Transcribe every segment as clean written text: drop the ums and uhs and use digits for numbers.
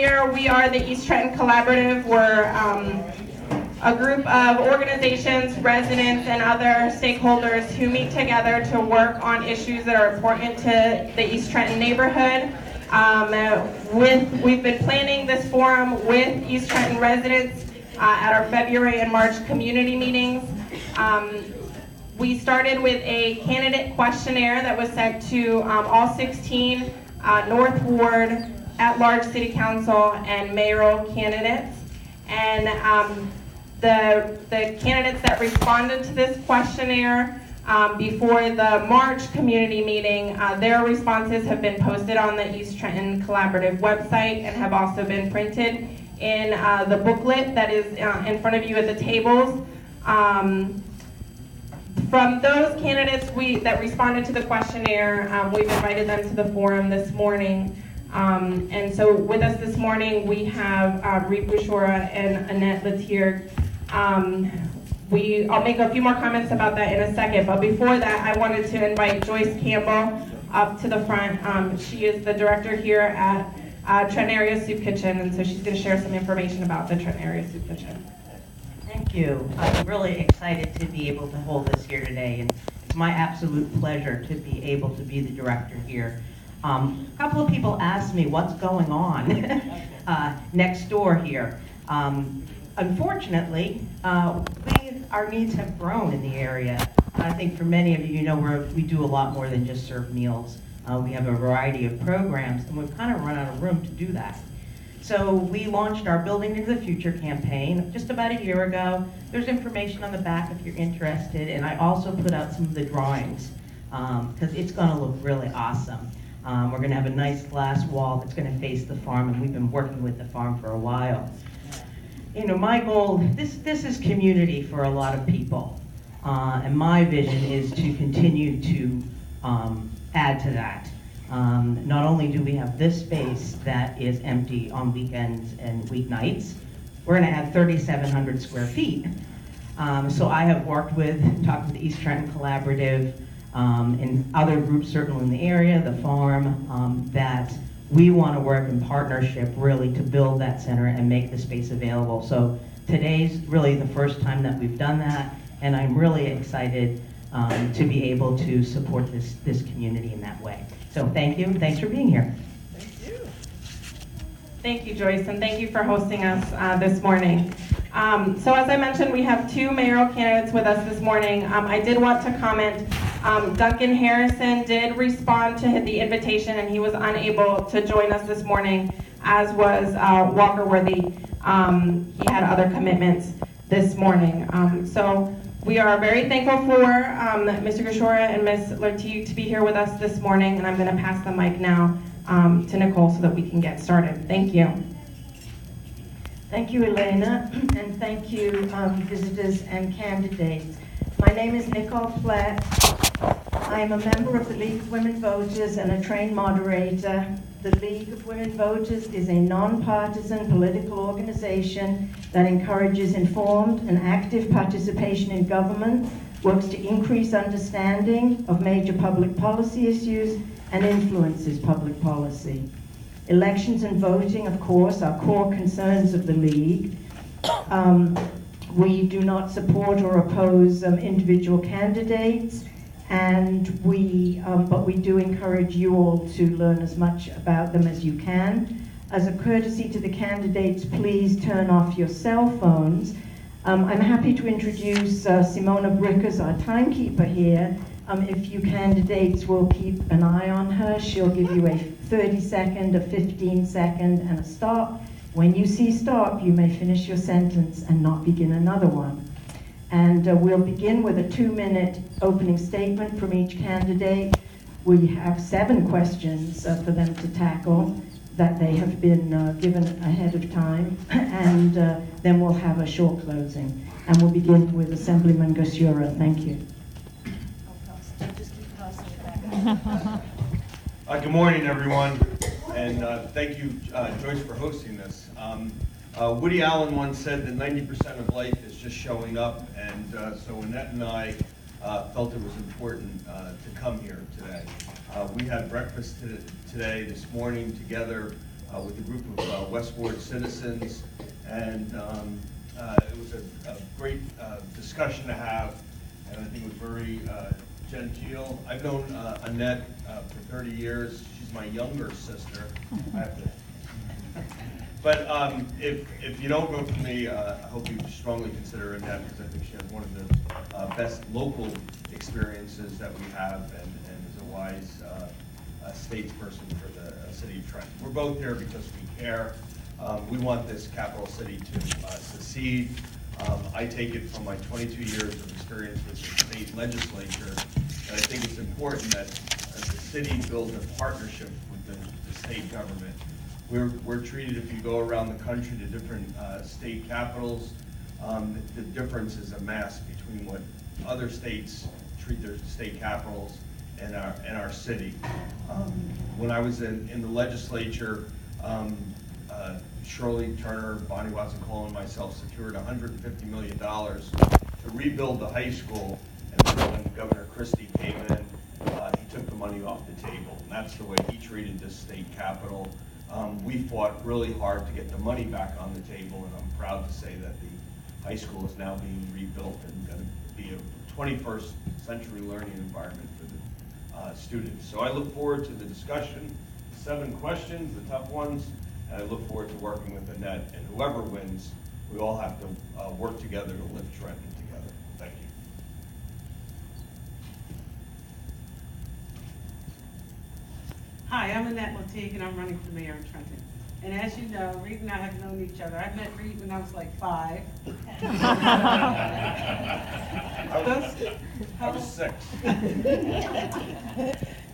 earlier, we are the East Trenton Collaborative. We're a group of organizations, residents, and other stakeholders who meet together to work on issues that are important to the East Trenton neighborhood. We've been planning this forum with East Trenton residents at our February and March community meetings. We started with a candidate questionnaire that was sent to all 16 North Ward at-large City Council and mayoral candidates. And the candidates that responded to this questionnaire before the March community meeting, their responses have been posted on the East Trenton Collaborative website and have also been printed in the booklet that is in front of you at the tables. From those candidates that responded to the questionnaire, we've invited them to the forum this morning. And so with us this morning, we have Reed Bushora and Annette Latier. I'll make a few more comments about that in a second, but before that, I wanted to invite Joyce Campbell up to the front. She is the director here at Trenton Area Soup Kitchen, and so she's going to share some information about the Trenton Area Soup Kitchen. Thank you. I'm really excited to be able to hold this here today, and it's my absolute pleasure to be able to be the director here. A couple of people asked me what's going on next door here. Unfortunately, our needs have grown in the area. I think for many of you, you know, we do a lot more than just serve meals. We have a variety of programs, and we've kind of run out of room to do that. So we launched our Building into the Future campaign just about a year ago. There's information on the back if you're interested, and I also put out some of the drawings because it's going to look really awesome. We're going to have a nice glass wall that's going to face the farm, and we've been working with the farm for a while. You know, my goal, this is community for a lot of people, and my vision is to continue to add to that. Not only do we have this space that is empty on weekends and weeknights, we're going to add 3,700 square feet. So I have talked with the East Trenton Collaborative and other groups certainly in the area, the farm, that we want to work in partnership really to build that center and make the space available. So today's really the first time that we've done that, and I'm really excited to be able to support this community in that way. So thank you, and thanks for being here. Thank you. Thank you, Joyce, and thank you for hosting us this morning. So as I mentioned, we have two mayoral candidates with us this morning. I did want to comment, Duncan Harrison did respond to the invitation, and he was unable to join us this morning, as was Walker Worthy. He had other commitments this morning. So we are very thankful for Mr. Bushora and Ms. Latier to be here with us this morning, and I'm going to pass the mic now to Nicole so that we can get started. Thank you. Thank you, Elena, and thank you, visitors and candidates. My name is Nicole Platt. I am a member of the League of Women Voters and a trained moderator. The League of Women Voters is a nonpartisan political organization that encourages informed and active participation in government, works to increase understanding of major public policy issues, and influences public policy. Elections and voting, of course, are core concerns of the League. We do not support or oppose individual candidates, and but we do encourage you all to learn as much about them as you can. As a courtesy to the candidates, please turn off your cell phones. I'm happy to introduce Simona Brickers, our timekeeper here. If you candidates will keep an eye on her, she'll give you a 30-second, a 15-second, and a stop. When you see stop, you may finish your sentence and not begin another one. And we'll begin with a 2-minute opening statement from each candidate. We have 7 questions for them to tackle that they have been given ahead of time, and then we'll have a short closing. And we'll begin with Assemblyman Bushora. Thank you. Good morning, everyone, and thank you, Joyce, for hosting this. Woody Allen once said that 90% of life is just showing up, and so Annette and I felt it was important to come here today. We had breakfast this morning together with a group of West Ward citizens, and it was a great discussion to have, and I think it was very genteel. I've known Annette for 30 years. She's my younger sister. I have to. But if you don't vote for me, I hope you strongly consider Annette, because I think she has one of the best local experiences that we have, and is a wise statesperson for the city of Trenton. We're both here because we care. We want this capital city to succeed. I take it from my 22 years of experience with the state legislature, and I think it's important that the city builds a partnership with the state government. We're treated, if you go around the country to different state capitals, the difference is a mass between what other states treat their state capitals and our city. When I was in the legislature, Shirley Turner, Bonnie Watson-Cole, and myself secured $150 million to rebuild the high school, and then when Governor Christie came in, he took the money off the table, and that's the way he treated this state capital. We fought really hard to get the money back on the table, and I'm proud to say that the high school is now being rebuilt and going to be a 21st century learning environment for the students. So I look forward to the discussion, 7 questions, the tough ones, and I look forward to working with Annette, and whoever wins, we all have to work together to lift Trenton together. Thank you. Hi, I'm Annette Latique, and I'm running for mayor of Trenton. And as you know, Reed and I have known each other. I met Reed when I was like 5. I was 6.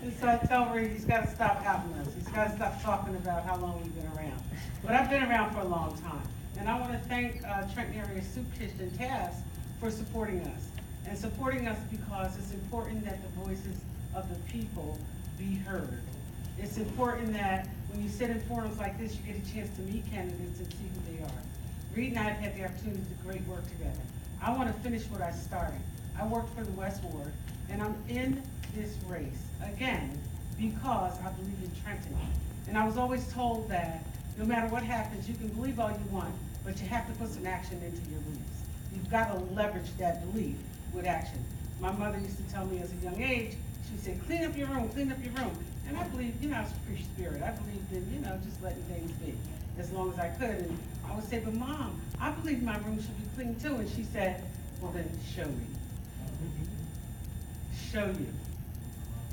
And so I tell Reed he's got to stop outing us. He's got to stop talking about how long we've been around. But I've been around for a long time. And I want to thank Trenton Area Soup Kitchen Task for supporting us. And supporting us because it's important that the voices of the people be heard. It's important that when you sit in forums like this, you get a chance to meet candidates and see who they are. Reed and I have had the opportunity to do great work together. I want to finish what I started. I worked for the West Ward, and I'm in this race, again, because I believe in Trenton. And I was always told that no matter what happens, you can believe all you want, but you have to put some action into your beliefs. You've got to leverage that belief with action. My mother used to tell me as a young age, she would say, clean up your room, clean up your room. And I believed, I was a free spirit. I believed in, just letting things be as long as I could. And I would say, but Mom, I believe my room should be clean too. And she said, well then show me. Show you.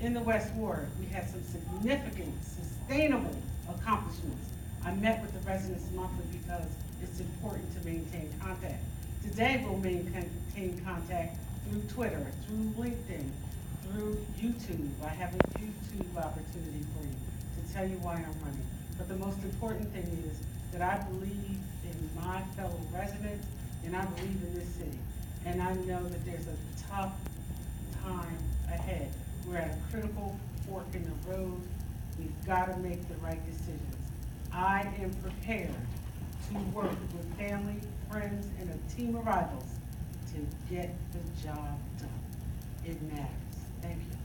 In the West Ward, we had some significant, sustainable accomplishments. I met with the residents monthly because it's important to maintain contact. Today, we'll maintain contact through Twitter, through LinkedIn, through YouTube. I have a YouTube opportunity for you to tell you why I'm running. But the most important thing is that I believe in my fellow residents, and I believe in this city. And I know that there's a tough time ahead. We're at a critical fork in the road. We've got to make the right decisions. I am prepared to work with family, friends, and a team of rivals to get the job done. It matters. Thank you.